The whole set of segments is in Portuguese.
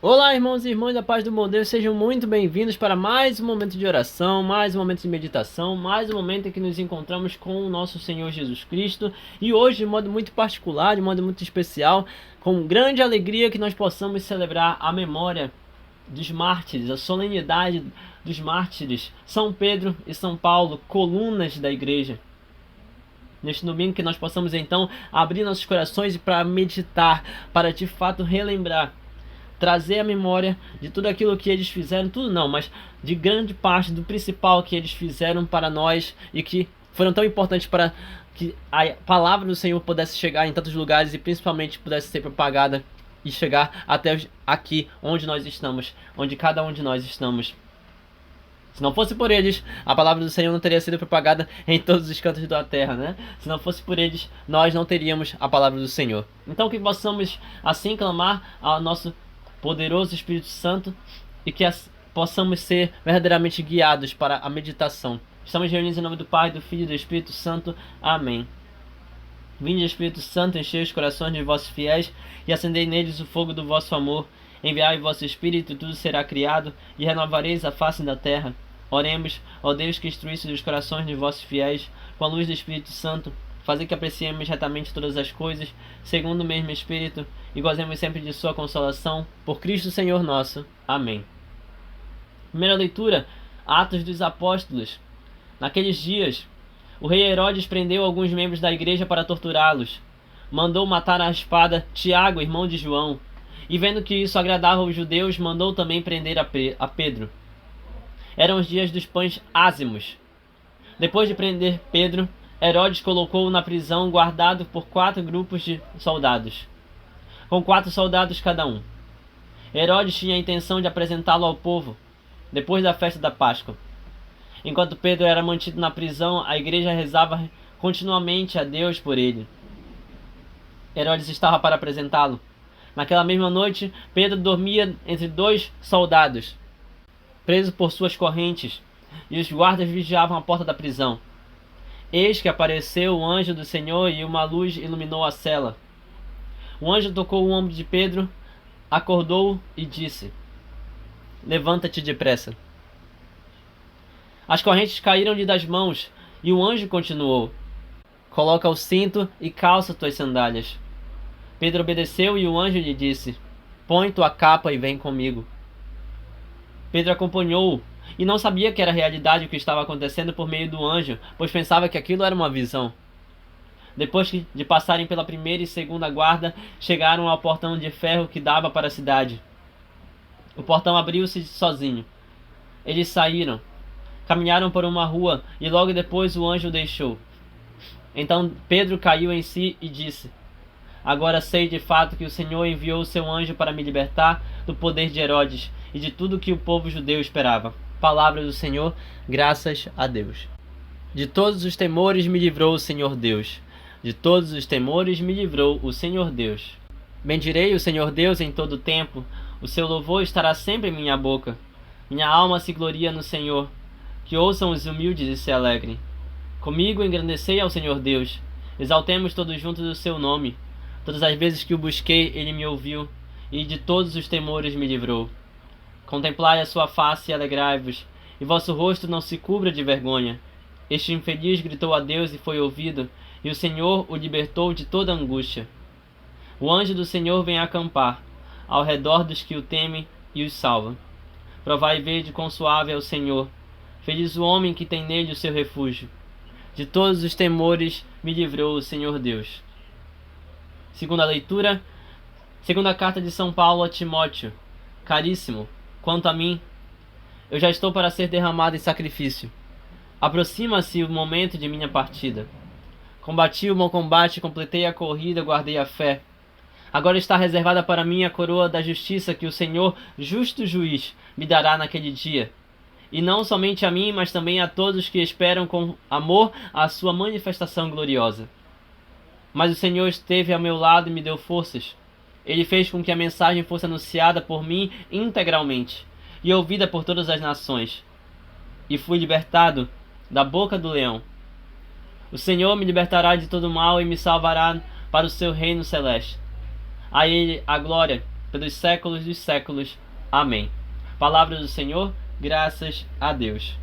Olá, irmãos e irmãs da paz do bom Deus, sejam muito bem-vindos para mais um momento de oração, mais um momento de meditação, mais um momento em que nos encontramos com o nosso Senhor Jesus Cristo. E hoje, de modo muito particular, de modo muito especial, com grande alegria que nós possamos celebrar a memória dos mártires, a solenidade dos mártires, São Pedro e São Paulo, colunas da igreja. Neste domingo que nós possamos então abrir nossos corações para meditar, para de fato relembrar, trazer a memória de tudo aquilo que eles fizeram, tudo não, mas de grande parte do principal que eles fizeram para nós e que foram tão importantes para que a palavra do Senhor pudesse chegar em tantos lugares e principalmente pudesse ser propagada e chegar até aqui onde nós estamos, onde cada um de nós estamos. Se não fosse por eles, a palavra do Senhor não teria sido propagada em todos os cantos da terra, né? Se não fosse por eles, nós não teríamos a palavra do Senhor. Então que possamos assim clamar ao nosso poderoso Espírito Santo e que possamos ser verdadeiramente guiados para a meditação. Estamos reunidos em nome do Pai, do Filho e do Espírito Santo. Amém. Vinde, Espírito Santo, enchei os corações de vossos fiéis e acendei neles o fogo do vosso amor. Enviai o vosso Espírito, tudo será criado, e renovareis a face da terra. Oremos, ó Deus, que instruísse os corações de vossos fiéis com a luz do Espírito Santo. Fazei que apreciemos retamente todas as coisas, segundo o mesmo Espírito, e gozemos sempre de sua consolação, por Cristo Senhor nosso. Amém. Primeira leitura, Atos dos Apóstolos. Naqueles dias, o rei Herodes prendeu alguns membros da igreja para torturá-los. Mandou matar à espada Tiago, irmão de João, e vendo que isso agradava aos judeus, mandou também prender a Pedro. Eram os dias dos pães ázimos. Depois de prender Pedro, Herodes colocou-o na prisão, guardado por 4 grupos de soldados, com 4 soldados cada um. Herodes tinha a intenção de apresentá-lo ao povo, depois da festa da Páscoa. Enquanto Pedro era mantido na prisão, a igreja rezava continuamente a Deus por ele. Herodes estava para apresentá-lo. Naquela mesma noite, Pedro dormia entre 2 soldados, preso por suas correntes, e os guardas vigiavam a porta da prisão. Eis que apareceu o anjo do Senhor e uma luz iluminou a cela. O anjo tocou o ombro de Pedro, acordou-o e disse: Levanta-te depressa. As correntes caíram-lhe das mãos, e o anjo continuou: Coloca o cinto e calça tuas sandálias. Pedro obedeceu e o anjo lhe disse: Põe tua capa e vem comigo. Pedro acompanhou-o e não sabia que era realidade o que estava acontecendo por meio do anjo, pois pensava que aquilo era uma visão. Depois de passarem pela primeira e segunda guarda, chegaram ao portão de ferro que dava para a cidade. O portão abriu-se sozinho. Eles saíram, caminharam por uma rua e logo depois o anjo o deixou. Então Pedro caiu em si e disse: Agora sei de fato que o Senhor enviou o seu anjo para me libertar do poder de Herodes e de tudo que o povo judeu esperava. Palavra do Senhor, graças a Deus. De todos os temores me livrou o Senhor Deus. De todos os temores me livrou o Senhor Deus. Bendirei o Senhor Deus em todo o tempo. O seu louvor estará sempre em minha boca. Minha alma se gloria no Senhor. Que ouçam os humildes e se alegrem. Comigo engrandecei ao Senhor Deus. Exaltemos todos juntos o seu nome. Todas as vezes que o busquei, ele me ouviu, e de todos os temores me livrou. Contemplai a sua face e alegrai-vos, e vosso rosto não se cubra de vergonha. Este infeliz gritou a Deus e foi ouvido, e o Senhor o libertou de toda angústia. O anjo do Senhor vem acampar ao redor dos que o temem e os salva. Provai e vede quão suave é o Senhor. Feliz o homem que tem nele o seu refúgio. De todos os temores me livrou o Senhor Deus. Segunda leitura, segunda carta de São Paulo a Timóteo. Caríssimo, quanto a mim, eu já estou para ser derramado em sacrifício. Aproxima-se o momento de minha partida. Combati o bom combate, completei a corrida, guardei a fé. Agora está reservada para mim a coroa da justiça que o Senhor, justo juiz, me dará naquele dia. E não somente a mim, mas também a todos que esperam com amor a sua manifestação gloriosa. Mas o Senhor esteve ao meu lado e me deu forças. Ele fez com que a mensagem fosse anunciada por mim integralmente e ouvida por todas as nações. E fui libertado da boca do leão. O Senhor me libertará de todo mal e me salvará para o seu reino celeste. A ele a glória pelos séculos dos séculos. Amém. Palavra do Senhor, graças a Deus.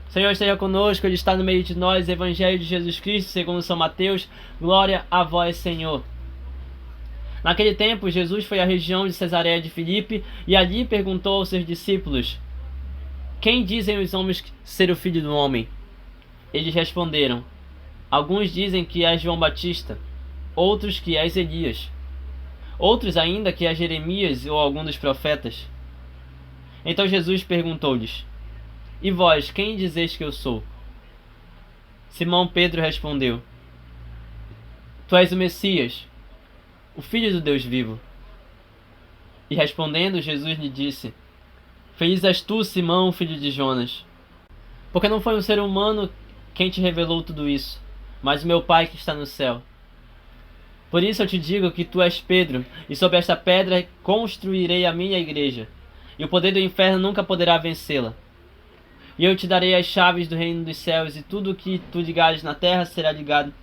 O Senhor esteja conosco, Ele está no meio de nós. Evangelho de Jesus Cristo, segundo São Mateus. Glória a vós, Senhor. Naquele tempo, Jesus foi à região de Cesareia de Filipe e ali perguntou aos seus discípulos: quem dizem os homens ser o Filho do Homem? Eles responderam: alguns dizem que és João Batista, outros que és Elias, outros ainda que és Jeremias ou algum dos profetas. Então Jesus perguntou-lhes: e vós, quem dizeis que eu sou? Simão Pedro respondeu: tu és o Messias, o Filho do Deus vivo. E respondendo, Jesus lhe disse: feliz és tu, Simão, filho de Jonas, porque não foi um ser humano quem te revelou tudo isso, mas o meu Pai que está no céu. Por isso eu te digo que tu és Pedro, e sobre esta pedra construirei a minha igreja, e o poder do inferno nunca poderá vencê-la. E eu te darei as chaves do reino dos céus, e tudo o que tu ligares na terra será ligado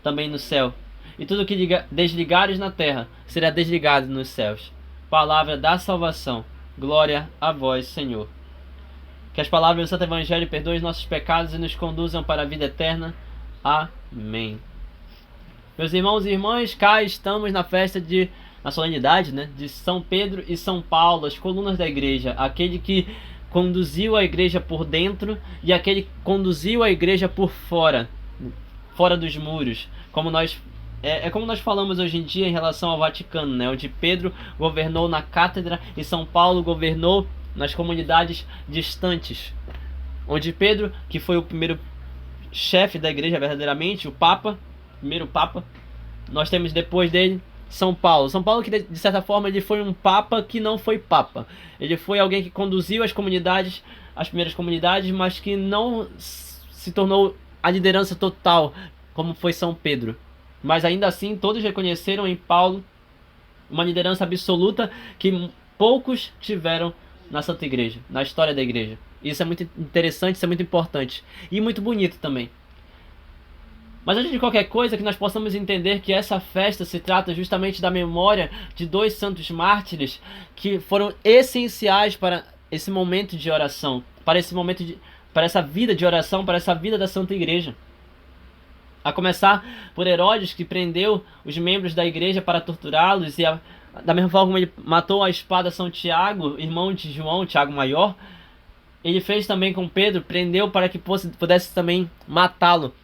também no céu, e tudo o que desligares na terra será desligado nos céus. Palavra da salvação. Glória a vós, Senhor. Que as palavras do Santo Evangelho perdoem os nossos pecados e nos conduzam para a vida eterna. Amém. Meus irmãos e irmãs, cá estamos na solenidade, de São Pedro e São Paulo, as colunas da igreja, aquele que conduziu a igreja por dentro e aquele que conduziu a igreja por fora, fora dos muros, como nós falamos hoje em dia em relação ao Vaticano, onde Pedro governou na cátedra e São Paulo governou nas comunidades distantes, onde Pedro, que foi o primeiro chefe da igreja verdadeiramente, primeiro Papa, nós temos depois dele São Paulo. São Paulo que de certa forma ele foi um Papa que não foi Papa. Ele foi alguém que conduziu as primeiras comunidades, mas que não se tornou a liderança total, como foi São Pedro. Mas ainda assim todos reconheceram em Paulo uma liderança absoluta que poucos tiveram na Santa Igreja, na história da Igreja. Isso é muito interessante, isso é muito importante e muito bonito também. Mas antes de qualquer coisa, que nós possamos entender que essa festa se trata justamente da memória de dois santos mártires que foram essenciais para esse momento de oração, para essa vida de oração, para essa vida da Santa Igreja. A começar por Herodes, que prendeu os membros da igreja para torturá-los, e da mesma forma como ele matou a espada São Tiago, irmão de João, Tiago Maior, ele fez também com Pedro, prendeu para que pudesse também matá-lo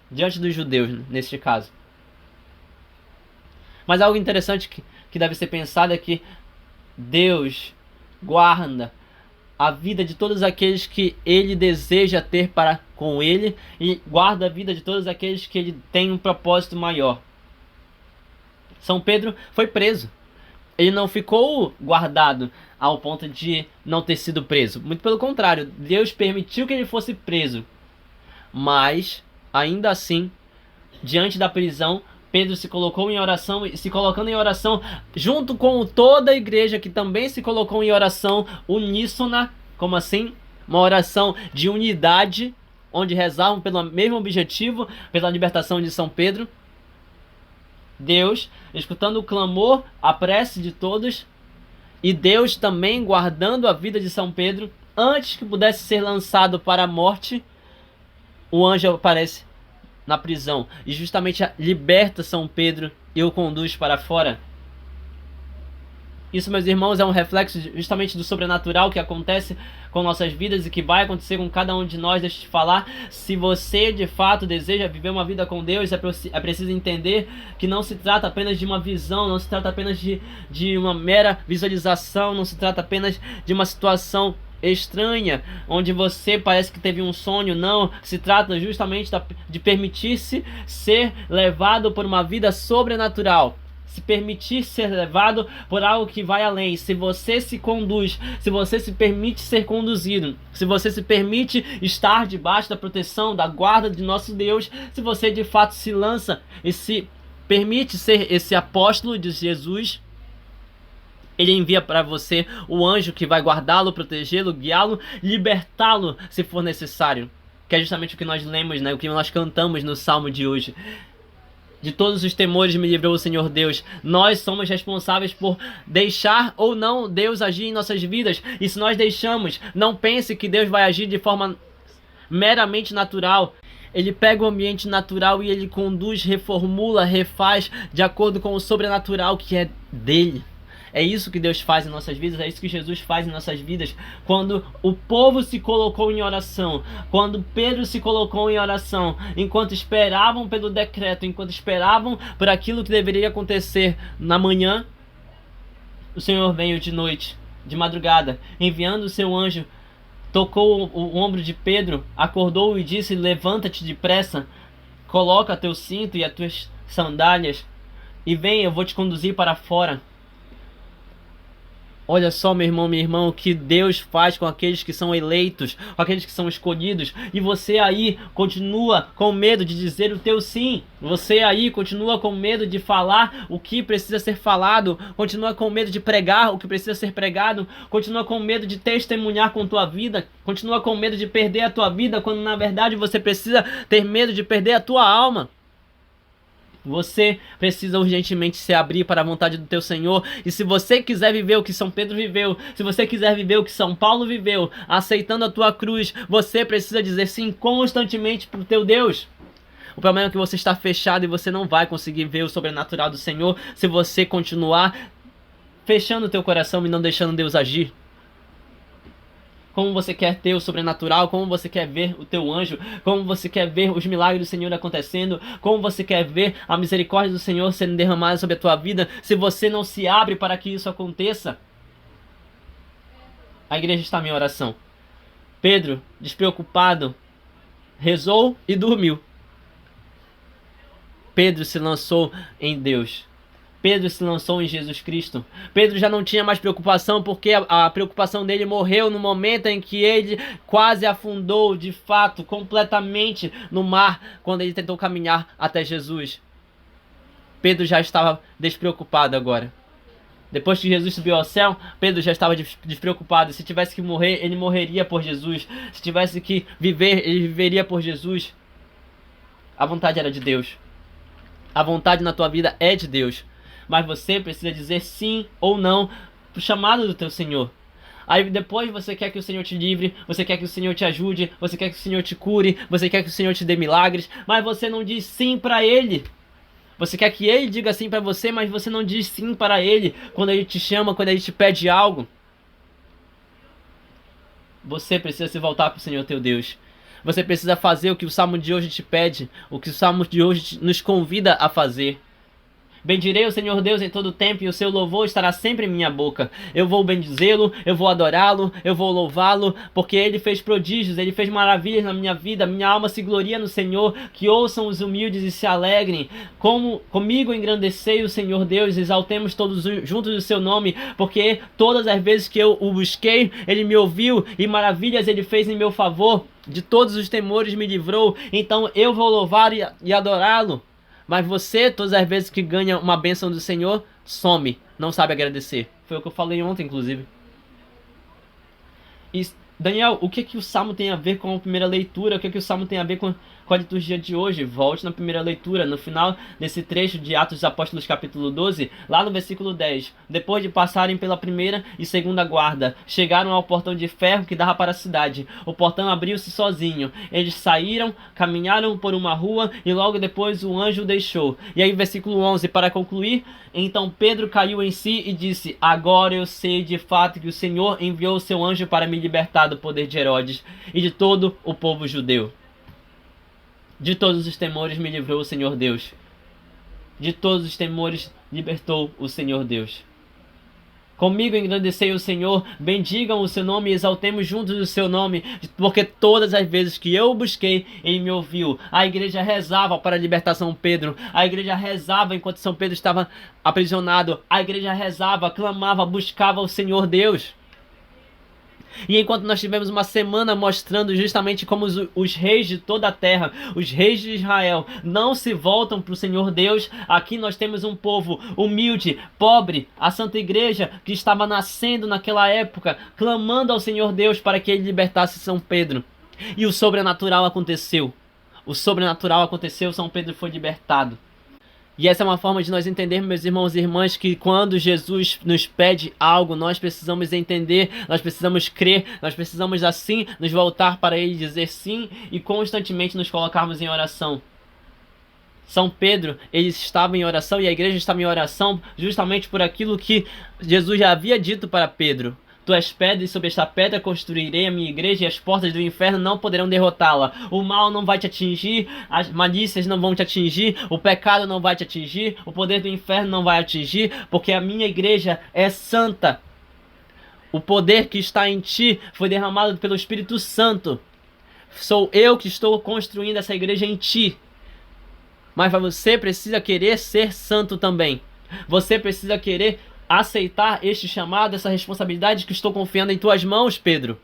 diante dos judeus, neste caso. Mas algo interessante que deve ser pensado é que Deus guarda a vida de todos aqueles que Ele deseja ter para com Ele, e guarda a vida de todos aqueles que Ele tem um propósito maior. São Pedro foi preso. Ele não ficou guardado ao ponto de não ter sido preso. Muito pelo contrário, Deus permitiu que ele fosse preso. Mas, ainda assim, diante da prisão, Pedro se colocou em oração, e se colocando em oração junto com toda a igreja que também se colocou em oração uníssona. Como assim? Uma oração de unidade, onde rezavam pelo mesmo objetivo, pela libertação de São Pedro. Deus, escutando o clamor, a prece de todos, e Deus também guardando a vida de São Pedro, antes que pudesse ser lançado para a morte, o anjo aparece na prisão e justamente liberta São Pedro e o conduz para fora. Isso, meus irmãos, é um reflexo justamente do sobrenatural que acontece com nossas vidas e que vai acontecer com cada um de nós. Deixa eu te falar, se você de fato deseja viver uma vida com Deus, é preciso entender que não se trata apenas de uma visão, não se trata apenas de uma mera visualização, não se trata apenas de uma situação estranha, onde você parece que teve um sonho. Não, se trata justamente de permitir-se ser levado por uma vida sobrenatural, se permitir ser levado por algo que vai além. Se você se conduz, se você se permite ser conduzido, se você se permite estar debaixo da proteção, da guarda de nosso Deus, se você de fato se lança e se permite ser esse apóstolo de Jesus, Ele envia para você o anjo que vai guardá-lo, protegê-lo, guiá-lo, libertá-lo se for necessário. Que é justamente o que nós lemos, o que nós cantamos no Salmo de hoje. De todos os temores me livrou o Senhor Deus. Nós somos responsáveis por deixar ou não Deus agir em nossas vidas. E se nós deixamos, não pense que Deus vai agir de forma meramente natural. Ele pega o ambiente natural e ele conduz, reformula, refaz de acordo com o sobrenatural que é dele. É isso que Deus faz em nossas vidas, é isso que Jesus faz em nossas vidas. Quando o povo se colocou em oração, quando Pedro se colocou em oração, enquanto esperavam pelo decreto, enquanto esperavam por aquilo que deveria acontecer na manhã, o Senhor veio de noite, de madrugada, enviando o seu anjo, tocou o ombro de Pedro, acordou e disse: levanta-te depressa, coloca teu cinto e as tuas sandálias e vem, eu vou te conduzir para fora. Olha só, meu irmão, minha irmã, o que Deus faz com aqueles que são eleitos, com aqueles que são escolhidos. E você aí continua com medo de dizer o teu sim. Você aí continua com medo de falar o que precisa ser falado. Continua com medo de pregar o que precisa ser pregado. Continua com medo de testemunhar com tua vida. Continua com medo de perder a tua vida, quando na verdade você precisa ter medo de perder a tua alma. Você precisa urgentemente se abrir para a vontade do teu Senhor. E se você quiser viver o que São Pedro viveu, se você quiser viver o que São Paulo viveu, aceitando a tua cruz, você precisa dizer sim constantemente para o teu Deus. O problema é que você está fechado e você não vai conseguir ver o sobrenatural do Senhor se você continuar fechando o teu coração e não deixando Deus agir. Como você quer ter o sobrenatural, como você quer ver o teu anjo, como você quer ver os milagres do Senhor acontecendo, como você quer ver a misericórdia do Senhor sendo derramada sobre a tua vida, se você não se abre para que isso aconteça. A igreja está em minha oração. Pedro, despreocupado, rezou e dormiu. Pedro se lançou em Deus. Pedro se lançou em Jesus Cristo. Pedro já não tinha mais preocupação, porque a preocupação dele morreu no momento em que ele quase afundou de fato, completamente no mar, quando ele tentou caminhar até Jesus. Pedro já estava despreocupado agora. Depois que Jesus subiu ao céu, Pedro já estava despreocupado. Se tivesse que morrer, ele morreria por Jesus. Se tivesse que viver, ele viveria por Jesus. A vontade era de Deus. A vontade na tua vida é de Deus. Mas você precisa dizer sim ou não pro chamado do teu Senhor. Aí depois você quer que o Senhor te livre, você quer que o Senhor te ajude, você quer que o Senhor te cure, você quer que o Senhor te dê milagres, mas você não diz sim para Ele. Você quer que Ele diga sim para você, mas você não diz sim para Ele quando Ele te chama, quando Ele te pede algo. Você precisa se voltar para o Senhor teu Deus. Você precisa fazer o que o Salmo de hoje te pede, o que o Salmo de hoje nos convida a fazer. Bendirei o Senhor Deus em todo o tempo, e o seu louvor estará sempre em minha boca. Eu vou bendizê-lo, eu vou adorá-lo, eu vou louvá-lo, porque ele fez prodígios, ele fez maravilhas na minha vida. Minha alma se gloria no Senhor. Que ouçam os humildes e se alegrem. Comigo engrandecei o Senhor Deus, exaltemos todos juntos o seu nome, porque todas as vezes que eu o busquei, ele me ouviu, e maravilhas ele fez em meu favor. De todos os temores me livrou, então eu vou louvar e adorá-lo. Mas você, todas as vezes que ganha uma bênção do Senhor, some, não sabe agradecer. Foi o que eu falei ontem, inclusive. E, Daniel, o que o Salmo tem a ver com a primeira leitura? O que o Salmo tem a ver com a liturgia de hoje? Volte na primeira leitura, no final desse trecho de Atos dos Apóstolos capítulo 12, lá no versículo 10. Depois de passarem pela primeira e segunda guarda, chegaram ao portão de ferro que dava para a cidade. O portão abriu-se sozinho. Eles saíram, caminharam por uma rua e logo depois o anjo o deixou. E aí versículo 11, para concluir: então Pedro caiu em si e disse: agora eu sei de fato que o Senhor enviou o seu anjo para me libertar do poder de Herodes e de todo o povo judeu. De todos os temores me livrou o Senhor Deus. De todos os temores libertou o Senhor Deus. Comigo engrandecei o Senhor, bendigam o seu nome e exaltemos juntos o seu nome, porque todas as vezes que eu o busquei, ele me ouviu. A igreja rezava para libertar São Pedro, a igreja rezava enquanto São Pedro estava aprisionado, a igreja rezava, clamava, buscava o Senhor Deus. E enquanto nós tivemos uma semana mostrando justamente como os reis de toda a terra, os reis de Israel, não se voltam para o Senhor Deus, aqui nós temos um povo humilde, pobre, a Santa Igreja que estava nascendo naquela época, clamando ao Senhor Deus para que ele libertasse São Pedro. E o sobrenatural aconteceu. O sobrenatural aconteceu, São Pedro foi libertado. E essa é uma forma de nós entendermos, meus irmãos e irmãs, que quando Jesus nos pede algo, nós precisamos entender, nós precisamos crer, nós precisamos assim nos voltar para Ele, dizer sim e constantemente nos colocarmos em oração. São Pedro, ele estava em oração e a igreja estava em oração justamente por aquilo que Jesus já havia dito para Pedro. Tu és pedra e sobre esta pedra construirei a minha igreja e as portas do inferno não poderão derrotá-la. O mal não vai te atingir, as malícias não vão te atingir, o pecado não vai te atingir, o poder do inferno não vai atingir, porque a minha igreja é santa. O poder que está em ti foi derramado pelo Espírito Santo. Sou eu que estou construindo essa igreja em ti. Mas você precisa querer ser santo também. Você precisa querer aceitar este chamado, essa responsabilidade que estou confiando em tuas mãos, Pedro.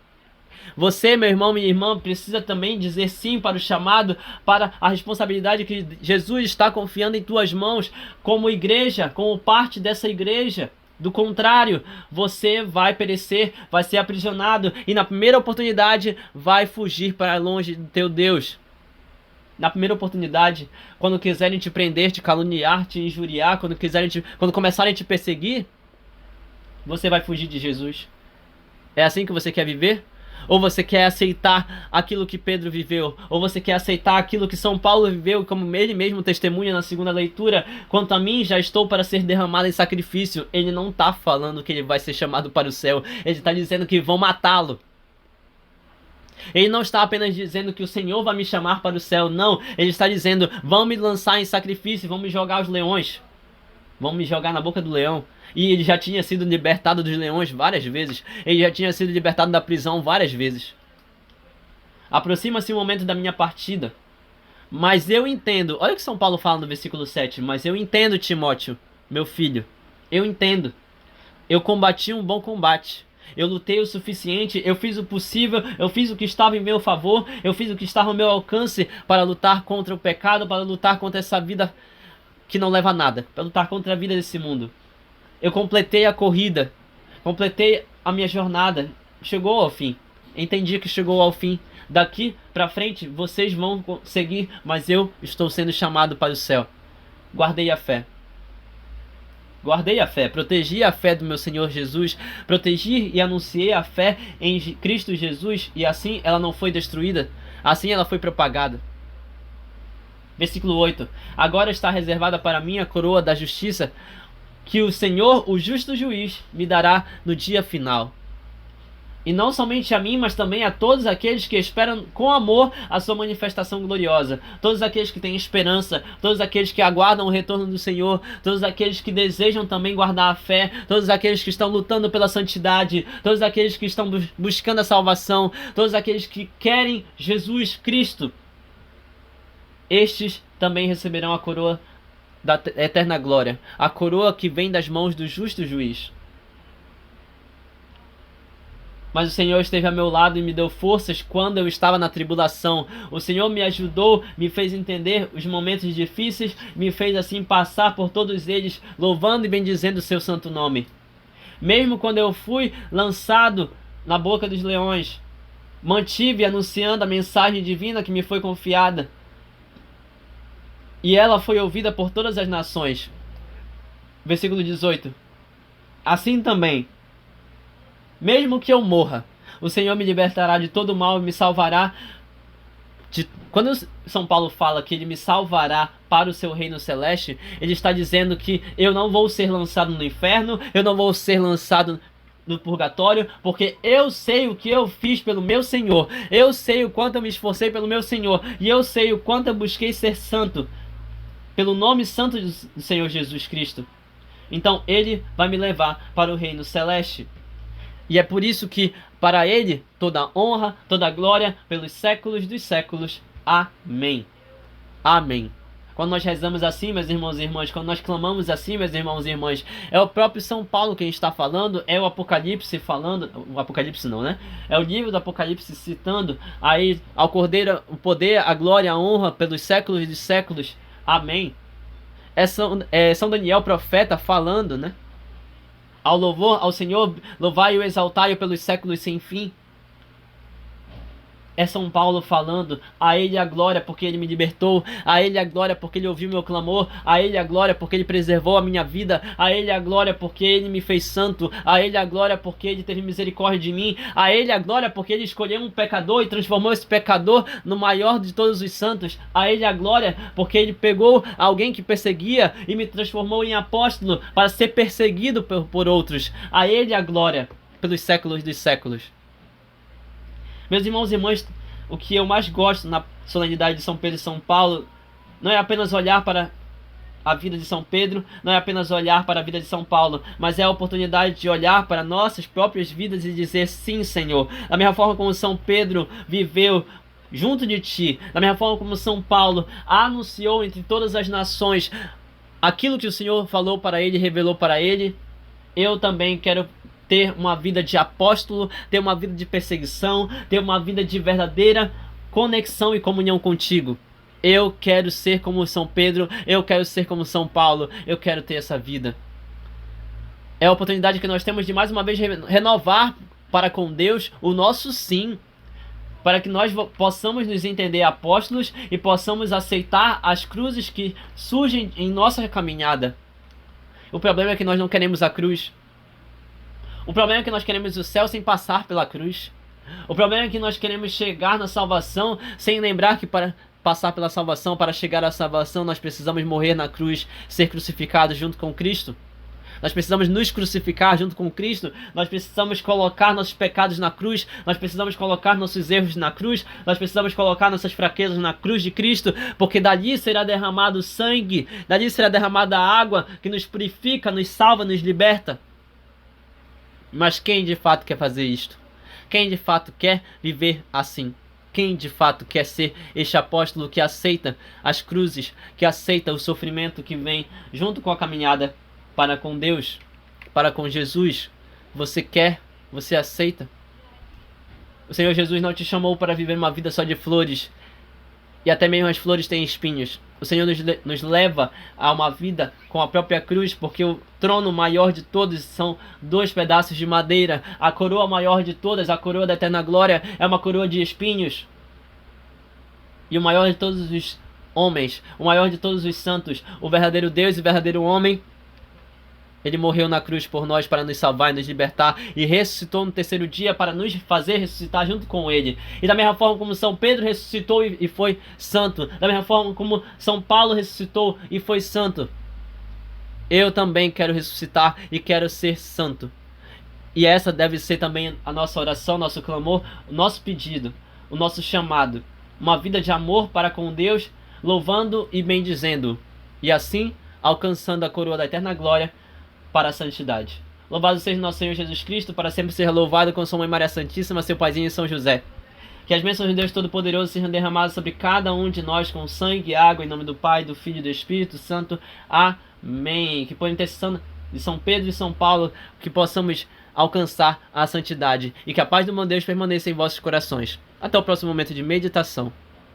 Você, meu irmão, minha irmã, precisa também dizer sim para o chamado, para a responsabilidade que Jesus está confiando em tuas mãos, como igreja, como parte dessa igreja. Do contrário, você vai perecer, vai ser aprisionado e na primeira oportunidade vai fugir para longe do teu Deus. Na primeira oportunidade, quando quiserem te prender, te caluniar, te injuriar, quando começarem a te perseguir, você vai fugir de Jesus. É assim que você quer viver? Ou você quer aceitar aquilo que Pedro viveu? Ou você quer aceitar aquilo que São Paulo viveu, como ele mesmo testemunha na segunda leitura? Quanto a mim, já estou para ser derramado em sacrifício. Ele não está falando que ele vai ser chamado para o céu. Ele está dizendo que vão matá-lo. Ele não está apenas dizendo que o Senhor vai me chamar para o céu, não. Ele está dizendo, vão me lançar em sacrifício, vão me jogar aos leões. Vão me jogar na boca do leão. E ele já tinha sido libertado dos leões várias vezes. Ele já tinha sido libertado da prisão várias vezes. Aproxima-se o momento da minha partida. Mas eu entendo, olha o que São Paulo fala no versículo 7. Mas eu entendo, Timóteo, meu filho. Eu entendo. Eu combati um bom combate. Eu lutei o suficiente, eu fiz o possível, eu fiz o que estava em meu favor, eu fiz o que estava ao meu alcance para lutar contra o pecado, para lutar contra essa vida que não leva a nada, para lutar contra a vida desse mundo. Eu completei a corrida, completei a minha jornada, chegou ao fim, entendi que chegou ao fim. Daqui para frente vocês vão seguir, mas eu estou sendo chamado para o céu. Guardei a fé. Guardei a fé, protegi a fé do meu Senhor Jesus, protegi e anunciei a fé em Cristo Jesus, e assim ela não foi destruída, assim ela foi propagada. Versículo 8. Agora está reservada para mim a coroa da justiça, que o Senhor, o justo juiz, me dará no dia final. E não somente a mim, mas também a todos aqueles que esperam com amor a sua manifestação gloriosa. Todos aqueles que têm esperança, todos aqueles que aguardam o retorno do Senhor, todos aqueles que desejam também guardar a fé, todos aqueles que estão lutando pela santidade, todos aqueles que estão buscando a salvação, todos aqueles que querem Jesus Cristo. Estes também receberão a coroa da eterna glória, a coroa que vem das mãos do justo juiz. Mas o Senhor esteve ao meu lado e me deu forças quando eu estava na tribulação. O Senhor me ajudou, me fez entender os momentos difíceis, me fez assim passar por todos eles, louvando e bendizendo o seu santo nome. Mesmo quando eu fui lançado na boca dos leões, mantive anunciando a mensagem divina que me foi confiada. E ela foi ouvida por todas as nações. Versículo 18. Assim também, mesmo que eu morra, o Senhor me libertará de todo mal e me salvará. Quando São Paulo fala que ele me salvará para o seu reino celeste, ele está dizendo que eu não vou ser lançado no inferno, eu não vou ser lançado no purgatório, porque eu sei o que eu fiz pelo meu Senhor, eu sei o quanto eu me esforcei pelo meu Senhor, e eu sei o quanto eu busquei ser santo, pelo nome santo do Senhor Jesus Cristo. Então ele vai me levar para o reino celeste. E é por isso que para ele toda honra, toda glória pelos séculos dos séculos. Amém. Amém. Quando nós rezamos assim, meus irmãos e irmãs, quando nós clamamos assim, meus irmãos e irmãs, é o próprio São Paulo quem está falando, é o Apocalipse falando, o Apocalipse não, né? É o livro do Apocalipse citando aí ao Cordeiro o poder, a glória, a honra pelos séculos dos séculos. Amém. É São Daniel, profeta, falando, né? Ao louvor ao Senhor, louvai-o e exaltai-o pelos séculos sem fim. É São Paulo falando: a Ele a glória porque Ele me libertou, a Ele a glória porque Ele ouviu meu clamor, a Ele a glória porque Ele preservou a minha vida, a Ele a glória porque Ele me fez santo, a Ele a glória porque Ele teve misericórdia de mim, a Ele a glória porque Ele escolheu um pecador e transformou esse pecador no maior de todos os santos, a Ele a glória porque Ele pegou alguém que perseguia e me transformou em apóstolo para ser perseguido por outros, a Ele a glória pelos séculos dos séculos. Meus irmãos e irmãs, o que eu mais gosto na solenidade de São Pedro e São Paulo não é apenas olhar para a vida de São Pedro, não é apenas olhar para a vida de São Paulo, mas é a oportunidade de olhar para nossas próprias vidas e dizer: sim, Senhor, da mesma forma como São Pedro viveu junto de ti, da mesma forma como São Paulo anunciou entre todas as nações aquilo que o Senhor falou para ele, revelou para ele, eu também quero ter uma vida de apóstolo, ter uma vida de perseguição, ter uma vida de verdadeira conexão e comunhão contigo. Eu quero ser como São Pedro, eu quero ser como São Paulo, eu quero ter essa vida. É a oportunidade que nós temos de mais uma vez renovar para com Deus o nosso sim, para que nós possamos nos entender apóstolos e possamos aceitar as cruzes que surgem em nossa caminhada. O problema é que nós não queremos a cruz. O problema é que nós queremos o céu sem passar pela cruz. O problema é que nós queremos chegar na salvação sem lembrar que para passar pela salvação, para chegar à salvação, nós precisamos morrer na cruz, ser crucificados junto com Cristo. Nós precisamos nos crucificar junto com Cristo. Nós precisamos colocar nossos pecados na cruz. Nós precisamos colocar nossos erros na cruz. Nós precisamos colocar nossas fraquezas na cruz de Cristo, porque dali será derramado o sangue, dali será derramada a água que nos purifica, nos salva, nos liberta. Mas quem de fato quer fazer isto? Quem de fato quer viver assim? Quem de fato quer ser este apóstolo que aceita as cruzes, que aceita o sofrimento que vem junto com a caminhada para com Deus, para com Jesus? Você quer? Você aceita? O Senhor Jesus não te chamou para viver uma vida só de flores, e até mesmo as flores têm espinhos. O Senhor nos leva a uma vida com a própria cruz, porque o trono maior de todos são 2 pedaços de madeira. A coroa maior de todas, a coroa da eterna glória, é uma coroa de espinhos. E o maior de todos os homens, o maior de todos os santos, o verdadeiro Deus e o verdadeiro homem, Ele morreu na cruz por nós para nos salvar e nos libertar, e ressuscitou no 3º dia para nos fazer ressuscitar junto com Ele. E da mesma forma como São Pedro ressuscitou e foi santo, da mesma forma como São Paulo ressuscitou e foi santo, eu também quero ressuscitar e quero ser santo. E essa deve ser também a nossa oração, nosso clamor, o nosso pedido, o nosso chamado. Uma vida de amor para com Deus, louvando e bendizendo, e assim alcançando a coroa da eterna glória para a santidade. Louvado seja nosso Senhor Jesus Cristo, para sempre ser louvado com sua Mãe Maria Santíssima, seu Paizinho e São José. Que as bênçãos de Deus Todo-Poderoso sejam derramadas sobre cada um de nós com sangue e água, em nome do Pai, do Filho e do Espírito Santo. Amém. Que por intercessão de São Pedro e São Paulo, que possamos alcançar a santidade, e que a paz do bom Deus permaneça em vossos corações. Até o próximo momento de meditação.